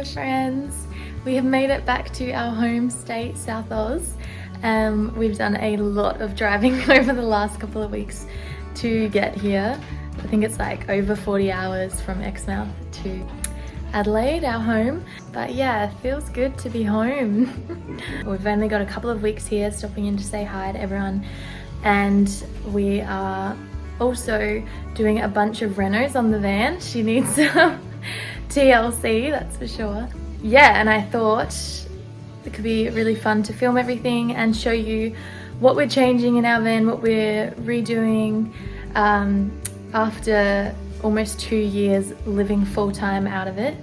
Hello friends, we have made it back to our home state, South Oz. We've done a lot of driving over the last couple of weeks to get here. I think it's like over 40 hours from Exmouth to Adelaide, our home. But yeah, it feels good to be home. We've only got a couple of weeks here, stopping in to say hi to everyone. And we are also doing a bunch of renos on the van. She needs some TLC, that's for sure. Yeah, and I thought it could be really fun to film everything and show you what we're changing in our van, what we're redoing after almost 2 years living full-time out of it.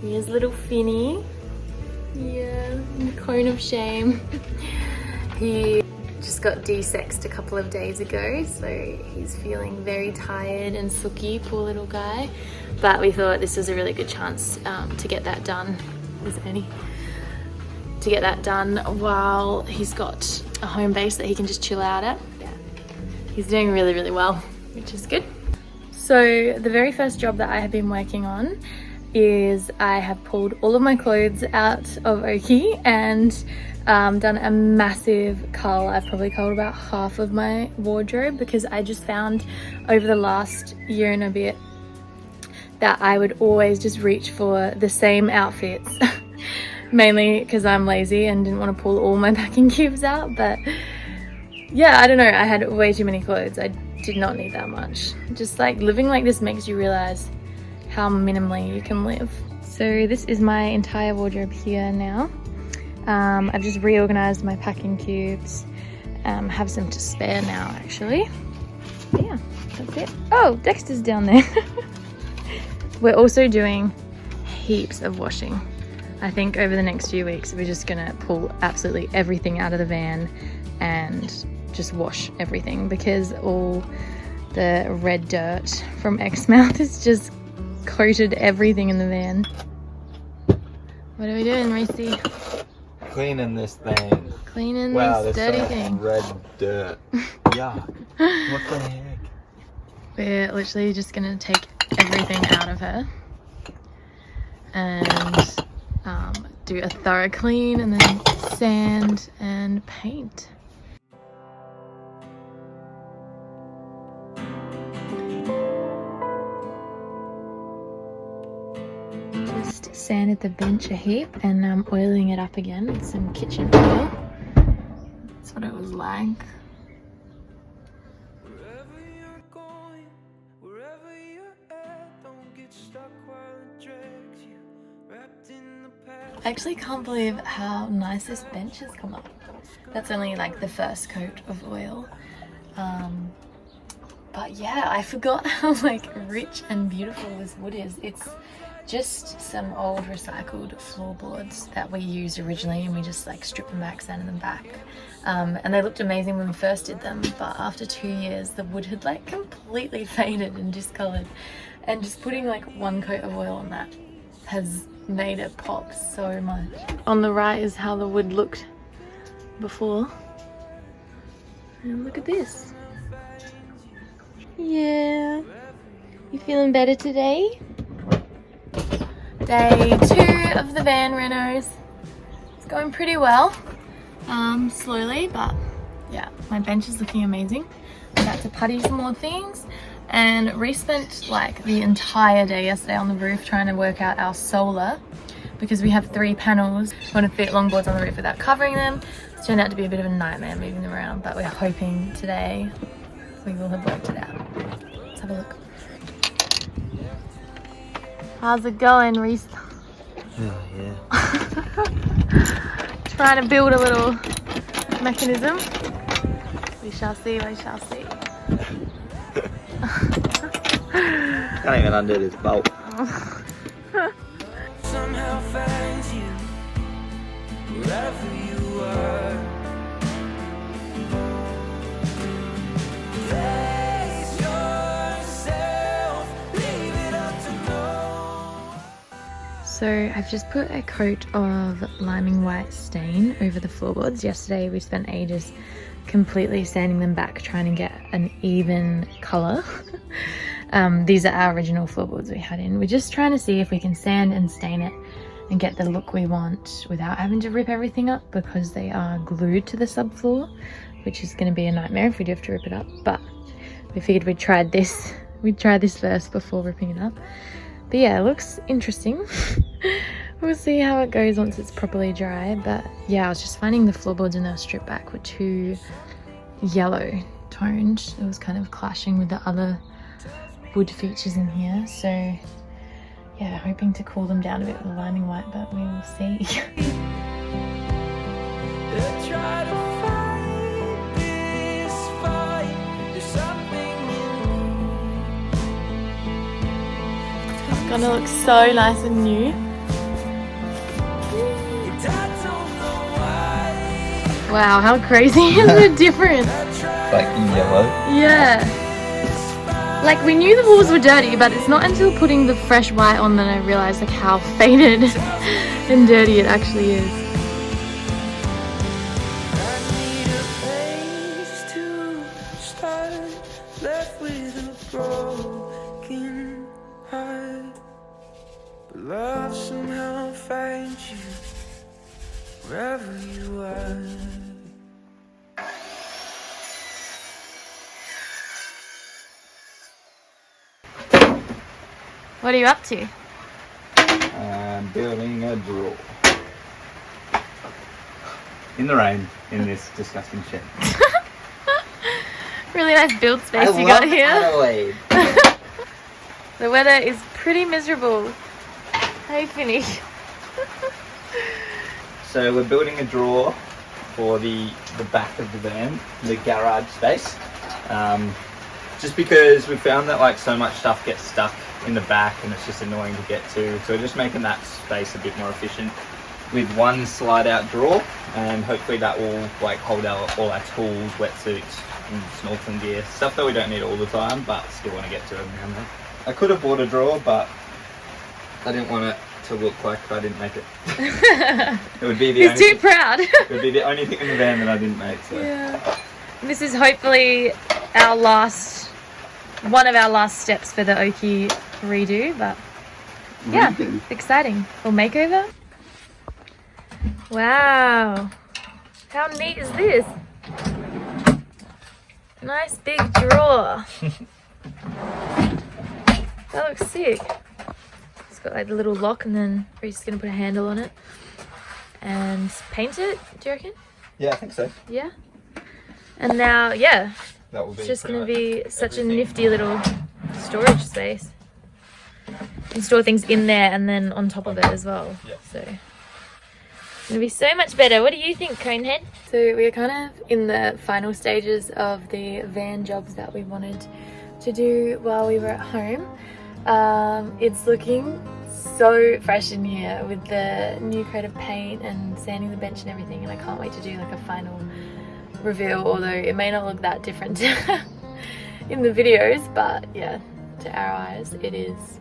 Here's little Finny. Yeah, in the cone of shame. He just got de-sexed a couple of days ago, so he's feeling very tired and sooky, poor little guy. But we thought this was a really good chance to get that done. Is any? To get that done while he's got a home base that he can just chill out at. Yeah, he's doing really, really well, which is good. So the very first job that I have been working on is I have pulled all of my clothes out of Oakie and done a massive cull. I've probably culled about half of my wardrobe because I just found over the last year and a bit that I would always just reach for the same outfits. Mainly because I'm lazy and didn't want to pull all my packing cubes out, but yeah, I don't know, I had way too many clothes. I did not need that much. Just like living like this makes you realize how minimally you can live. So this is my entire wardrobe here now. I've just reorganized my packing cubes. Have some to spare now actually. But yeah, that's it. Oh, Dexter's down there. We're also doing heaps of washing. I think over the next few weeks we're just gonna pull absolutely everything out of the van and just wash everything because all the red dirt from Exmouth has just coated everything in the van. What are we doing, Reece? Cleaning this thing. Cleaning this dirty thing. Red dirt. Yuck. What the heck? We're literally just gonna take everything out of her and do a thorough clean and then sand and paint. Just sanded the bench a heap and I'm oiling it up again with some kitchen oil. That's what it was like. I actually can't believe how nice this bench has come up. That's only like the first coat of oil. But yeah, I forgot how like rich and beautiful this wood is. It's just some old recycled floorboards that we used originally and we just like stripped them back, sanded them back. And they looked amazing when we first did them, but after 2 years the wood had like completely faded and discolored. And just putting like one coat of oil on that has made it pop so much. On the right is how the wood looked before. And look at this. Yeah. You feeling better today? Day 2 of the van renos. It's going pretty well. Slowly, but yeah, my bench is looking amazing. I'm about to putty some more things. And Reece spent like the entire day yesterday on the roof trying to work out our solar because we have 3 panels. We want to fit longboards on the roof without covering them. It's turned out to be a bit of a nightmare moving them around, but we're hoping today we will have worked it out. Let's have a look. How's it going, Reece? Oh, yeah. Trying to build a little mechanism. We shall see, we shall see. Can't even undo this bolt. Somehow find you wherever you are. Place yourself, leave it up to know. So I've just put a coat of liming white stain over the floorboards. Yesterday we spent ages completely sanding them back, trying to get an even colour. These are our original floorboards we had in. We're just trying to see if we can sand and stain it and get the look we want without having to rip everything up, because they are glued to the subfloor, which is going to be a nightmare if we do have to rip it up. But we figured we'd try this first before ripping it up. But yeah, it looks interesting. We'll see how it goes once it's properly dry. But yeah, I was just finding the floorboards when they were stripped back were too yellow toned. It was kind of clashing with the other wood features in here. So yeah, hoping to cool them down a bit with the liming white, but we will see. Try to fight this fight. There's something It's gonna look so nice and new. Wow, how crazy is the difference? Like yellow. Yeah. Like, we knew the walls were dirty, but it's not until putting the fresh white on that I realized like how faded and dirty it actually is. left with a broken heart, but love somehow finds you wherever you are. What are you up to? I'm building a drawer. In the rain, in this disgusting shed. Really nice build space you got here. Adelaide. The weather is pretty miserable. Hey, Finny. So we're building a drawer for the back of the van, the garage space. Just because we found that like so much stuff gets stuck in the back and it's just annoying to get to. So we're just making that space a bit more efficient with one slide out drawer, and hopefully that will like hold all our tools, wetsuits and snorkeling gear, stuff that we don't need all the time but still want to get to every now and then. I could have bought a drawer, but I didn't want it to look like I didn't make it. It would be the He's too proud. It would be the only thing in the van that I didn't make. So. Yeah. This is hopefully one of our last steps for the Oakie redo, but yeah, exciting. Or makeover. Wow, how neat is this? Nice big drawer. That looks sick. It's got like the little lock, and then Reece is gonna put a handle on it and paint it. Do you reckon? Yeah, I think so. Yeah. And now, yeah, That will be it's just pretty going to much be such everything. a nifty little storage space. You can store things in there and then on top of it as well. Yeah. So it's going to be so much better. What do you think, Conehead? So we're kind of in the final stages of the van jobs that we wanted to do while we were at home. It's looking so fresh in here with the new coat of paint and sanding the bench and everything, and I can't wait to do like a final reveal, although it may not look that different in the videos, but yeah, to our eyes it is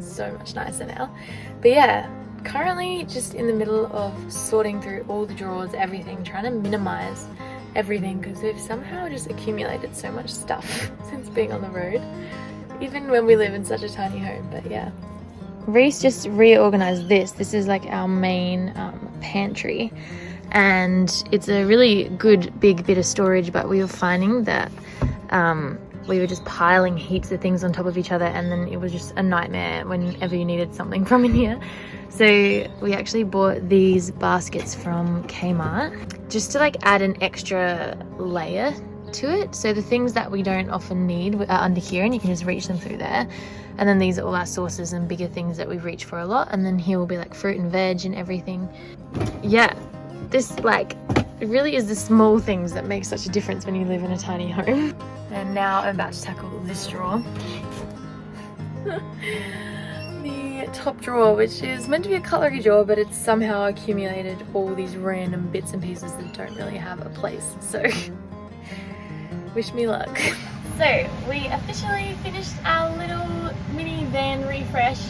so much nicer now. But yeah, currently just in the middle of sorting through all the drawers, everything, trying to minimize everything because we've somehow just accumulated so much stuff since being on the road, even when we live in such a tiny home. But yeah, Reece just reorganized this is like our main pantry, and it's a really good big bit of storage, but we were finding that we were just piling heaps of things on top of each other, and then it was just a nightmare whenever you needed something from in here. So we actually bought these baskets from Kmart just to like add an extra layer to it. So the things that we don't often need are under here, and you can just reach them through there. And then these are all our sauces and bigger things that we reach for a lot, and then here will be like fruit and veg and everything. Yeah, this like, it really is the small things that make such a difference when you live in a tiny home. And now I'm about to tackle this drawer. The top drawer, which is meant to be a cutlery drawer, but it's somehow accumulated all these random bits and pieces that don't really have a place. So wish me luck. So we officially finished our little mini van refresh.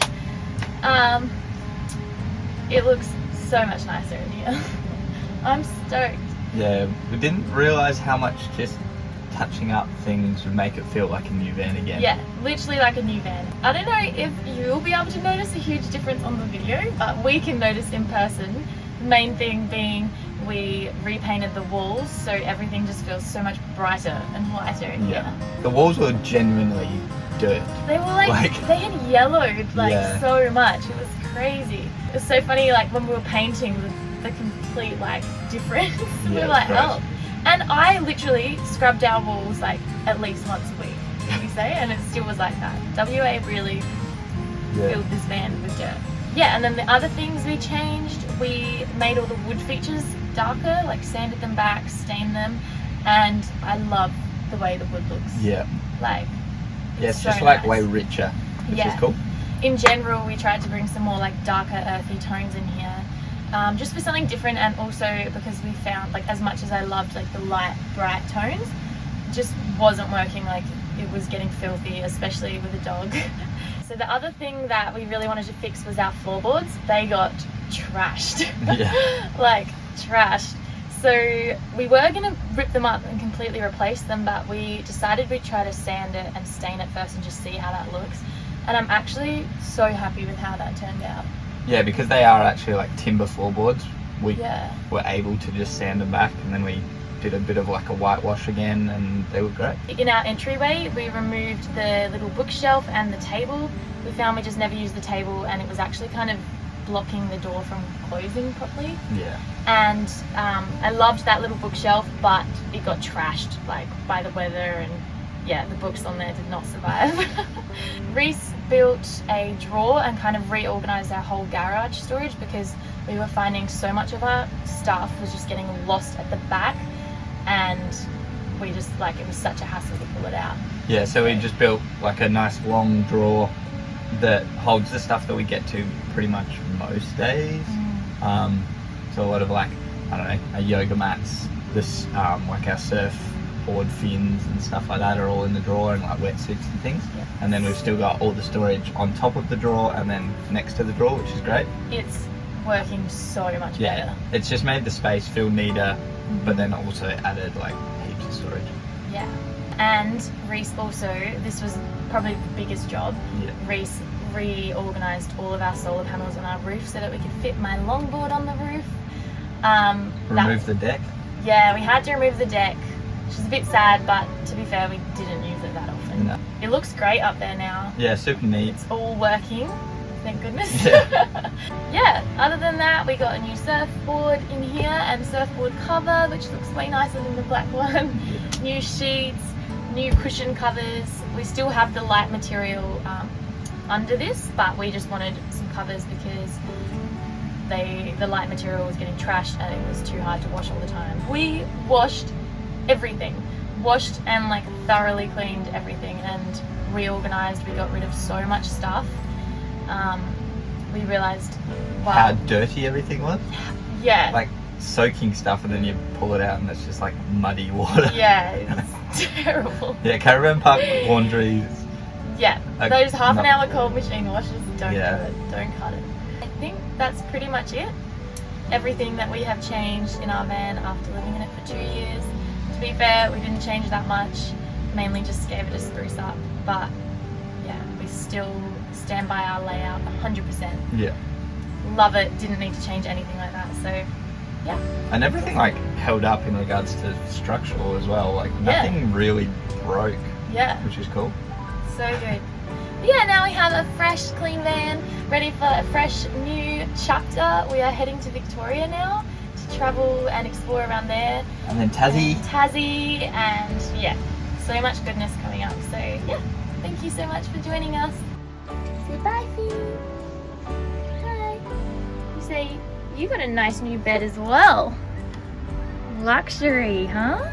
It looks so much nicer in here. I'm stoked. Yeah, we didn't realise how much just touching up things would make it feel like a new van again. Yeah, literally like a new van. I don't know if you'll be able to notice a huge difference on the video, but we can notice in person. The main thing being we repainted the walls, so everything just feels so much brighter and whiter in here. The walls were genuinely dirt. They were like they had yellowed so much. It was crazy. It was so funny, like when we were painting, the complete like difference. We were like, oh. And I literally scrubbed our walls like at least once a week, can we say? And it still was like that. WA really filled this van with dirt. Yeah, and then the other things we changed, we made all the wood features darker, like sanded them back, stained them, and I love the way the wood looks. Yeah. Like, it's so just like nice. way richer, which is cool. In general, we tried to bring some more like darker, earthy tones in here. Just for something different, and also because we found, like, as much as I loved like the light, bright tones, just wasn't working. Like, it was getting filthy, especially with a dog. So the other thing that we really wanted to fix was our floorboards. They got trashed. Like, trashed. So we were gonna rip them up and completely replace them, but we decided we'd try to sand it and stain it first and just see how that looks. And I'm actually so happy with how that turned out. Yeah, because they are actually like timber floorboards. We were able to just sand them back, and then we did a bit of like a whitewash again, and they were great. In our entryway, we removed the little bookshelf and the table. We found we just never used the table, and it was actually kind of blocking the door from closing properly. Yeah. And I loved that little bookshelf, but it got trashed like by the weather, and yeah, the books on there did not survive. Reece built a drawer and kind of reorganized our whole garage storage, because we were finding so much of our stuff was just getting lost at the back, and we just, like, it was such a hassle to pull it out. Yeah, so we just built like a nice long drawer that holds the stuff that we get to pretty much most days. So a lot of, like, I don't know, our yoga mats, this like our surfboard fins and stuff like that are all in the drawer, and like wetsuits and things. And then we've still got all the storage on top of the drawer and then next to the drawer, which is great. It's working so much better. It's just made the space feel neater, but then also added like heaps of storage. Yeah. And Reece also, this was probably the biggest job. Reece reorganized all of our solar panels on our roof so that we could fit my longboard on the roof. Remove the deck? Yeah, we had to remove the deck, which is a bit sad, but to be fair, we didn't use it that often. No. It looks great up there now. Yeah, super neat. It's all working, thank goodness. Yeah. Other than that, we got a new surfboard in here and surfboard cover, which looks way nicer than the black one. New sheets, new cushion covers. We still have the light material under this, but we just wanted some covers because the light material was getting trashed and it was too hard to wash all the time. We washed everything. Washed and like thoroughly cleaned everything and reorganized. We got rid of so much stuff. We realized, wow, how dirty everything was. Yeah. Like soaking stuff, and then you pull it out and it's just like muddy water. Yeah, it's terrible. Yeah, Caravan Park laundries. Yeah, those half an hour cold machine washes, don't do it, don't cut it. I think that's pretty much it. Everything that we have changed in our van after living in it for 2 years. To be fair, we didn't change that much, mainly just gave it a spruce up, but yeah, we still stand by our layout 100%. Yeah. Love it, didn't need to change anything like that, so yeah. And everything like held up in regards to structural as well, like nothing really broke. Yeah. Which is cool. So good. But yeah, now we have a fresh, clean van, ready for a fresh new chapter. We are heading to Victoria now to travel and explore around there. And then Tassie. And yeah, so much goodness coming up. So yeah, thank you so much for joining us. Say bye, Fee. Bye. You say you got a nice new bed as well. Luxury, huh?